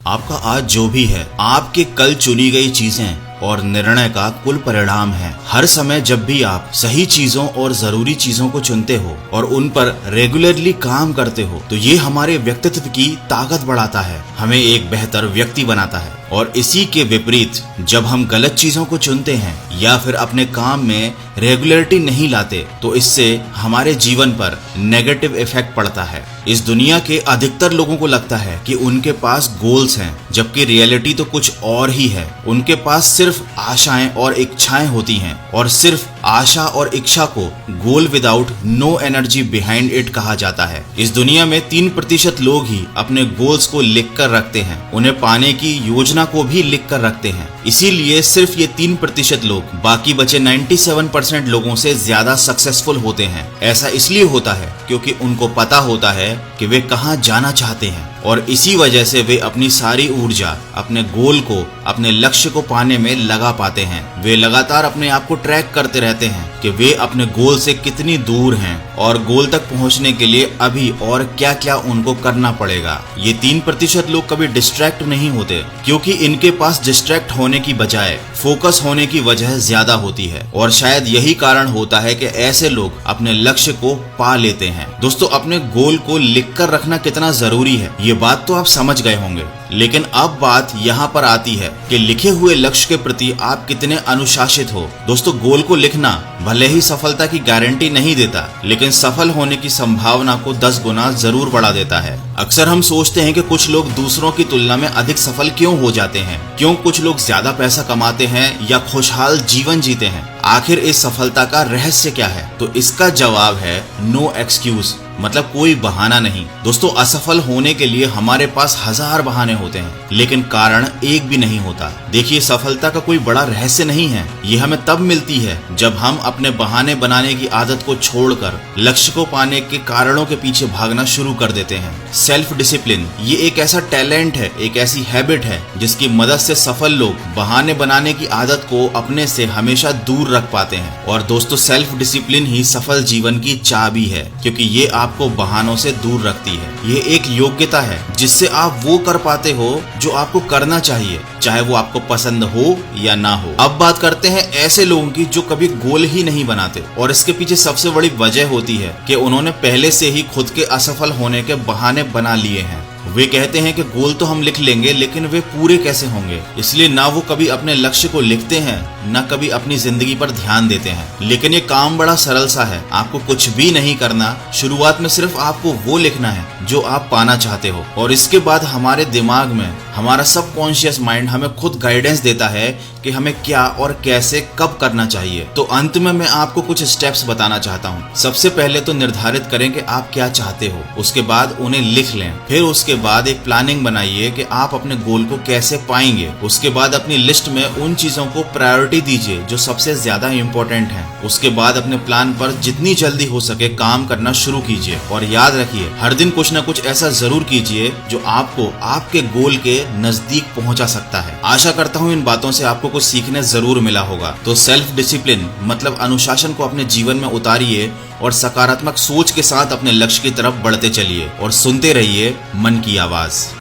आपका आज जो भी है आपके कल चुनी गई चीजें और निर्णय का कुल परिणाम है। हर समय जब भी आप सही चीजों और जरूरी चीजों को चुनते हो और उन पर रेगुलरली काम करते हो तो ये हमारे व्यक्तित्व की ताकत बढ़ाता है, हमें एक बेहतर व्यक्ति बनाता है। और इसी के विपरीत जब हम गलत चीजों को चुनते हैं या फिर अपने काम में रेगुलरिटी नहीं लाते तो इससे हमारे जीवन पर नेगेटिव इफेक्ट पड़ता है। इस दुनिया के अधिकतर लोगों को लगता है कि उनके पास गोल्स हैं, जबकि रियलिटी तो कुछ और ही है। उनके पास सिर्फ आशाएं और इच्छाएं होती हैं और सिर्फ आशा और इच्छा को goal without no energy behind it कहा जाता है। इस दुनिया में 3% लोग ही अपने गोल्स को लिख कर रखते हैं, उन्हें पाने की योजना को भी लिख कर रखते हैं। इसीलिए सिर्फ ये 3% लोग बाकी बचे 97% लोगों से ज्यादा सक्सेसफुल होते हैं। ऐसा इसलिए होता है क्योंकि उनको पता होता है कि वे कहाँ जाना चाहते हैं और इसी वजह से वे अपनी सारी ऊर्जा अपने गोल को, अपने लक्ष्य को पाने में लगा पाते हैं। वे लगातार अपने आप को ट्रैक करते रहते हैं कि वे अपने गोल से कितनी दूर हैं और गोल तक पहुंचने के लिए अभी और क्या क्या उनको करना पड़ेगा। ये 3% लोग कभी डिस्ट्रैक्ट नहीं होते क्योंकि इनके पास डिस्ट्रैक्ट होने की बजाय फोकस होने की वजह ज्यादा होती है और शायद यही कारण होता है कि ऐसे लोग अपने लक्ष्य को पा लेते हैं। दोस्तों, अपने गोल को लिख कर रखना कितना जरूरी है ये बात तो आप समझ गए होंगे, लेकिन अब बात यहाँ पर आती है कि लिखे हुए लक्ष्य के प्रति आप कितने अनुशासित हो। दोस्तों, गोल को लिखना भले ही सफलता की गारंटी नहीं देता, लेकिन सफल होने की संभावना को 10 गुना जरूर बढ़ा देता है। अक्सर हम सोचते हैं कि कुछ लोग दूसरों की तुलना में अधिक सफल क्यों हो जाते हैं, क्यों कुछ लोग ज्यादा पैसा कमाते हैं या खुशहाल जीवन जीते हैं। आखिर इस सफलता का रहस्य क्या है? तो इसका जवाब है नो एक्सक्यूज, मतलब कोई बहाना नहीं। दोस्तों, असफल होने के लिए हमारे पास 1000 बहाने होते हैं, लेकिन कारण एक भी नहीं होता। देखिए, सफलता का कोई बड़ा रहस्य नहीं है, ये हमें तब मिलती है जब हम अपने बहाने बनाने की आदत को छोड़कर लक्ष्य को पाने के कारणों के पीछे भागना शुरू कर देते हैं। सेल्फ डिसिप्लिन ये एक ऐसा टैलेंट है, एक ऐसी हैबिट है जिसकी मदद से सफल लोग बहाने बनाने की आदत को अपने से हमेशा दूर रख पाते हैं। और दोस्तों, सेल्फ डिसिप्लिन ही सफल जीवन की चाबी है, क्योंकि ये आपको बहानों से दूर रखती है। ये एक योग्यता है जिससे आप वो कर पाते हो जो आपको करना चाहिए, चाहे वो आपको पसंद हो या ना हो। अब बात करते हैं ऐसे लोगों की जो कभी गोल ही नहीं बनाते, और इसके पीछे सबसे बड़ी वजह होती है कि उन्होंने पहले से ही खुद के असफल होने के बहाने बना लिए हैं। वे कहते हैं कि गोल तो हम लिख लेंगे, लेकिन वे पूरे कैसे होंगे, इसलिए ना वो कभी अपने लक्ष्य को लिखते हैं ना कभी अपनी जिंदगी पर ध्यान देते हैं। लेकिन ये काम बड़ा सरल सा है, आपको कुछ भी नहीं करना। शुरुआत में सिर्फ आपको वो लिखना है जो आप पाना चाहते हो, और इसके बाद हमारे दिमाग में हमारा सबकॉन्शियस माइंड हमें खुद गाइडेंस देता है कि हमें क्या और कैसे कब करना चाहिए। तो अंत में मैं आपको कुछ स्टेप्स बताना चाहता हूँ। सबसे पहले तो निर्धारित करें कि आप क्या चाहते हो, उसके बाद उन्हें लिख लें। फिर उसके बाद एक प्लानिंग बनाइए कि आप अपने गोल को कैसे पाएंगे। उसके बाद अपनी लिस्ट में उन चीजों को प्रायोरिटी दीजिए जो सबसे ज्यादा इम्पोर्टेंट हैं। उसके बाद अपने प्लान पर जितनी जल्दी हो सके काम करना शुरू कीजिए, और याद रखिए हर दिन कुछ न कुछ ऐसा जरूर कीजिए जो आपको आपके गोल के नजदीक पहुंचा सकता है। आशा करता हूं इन बातों से आपको कुछ सीखने जरूर मिला होगा। तो सेल्फ डिसिप्लिन मतलब अनुशासन को अपने जीवन में उतारिए और सकारात्मक सोच के साथ अपने लक्ष्य की तरफ बढ़ते चलिए, और सुनते रहिए मन की आवाज।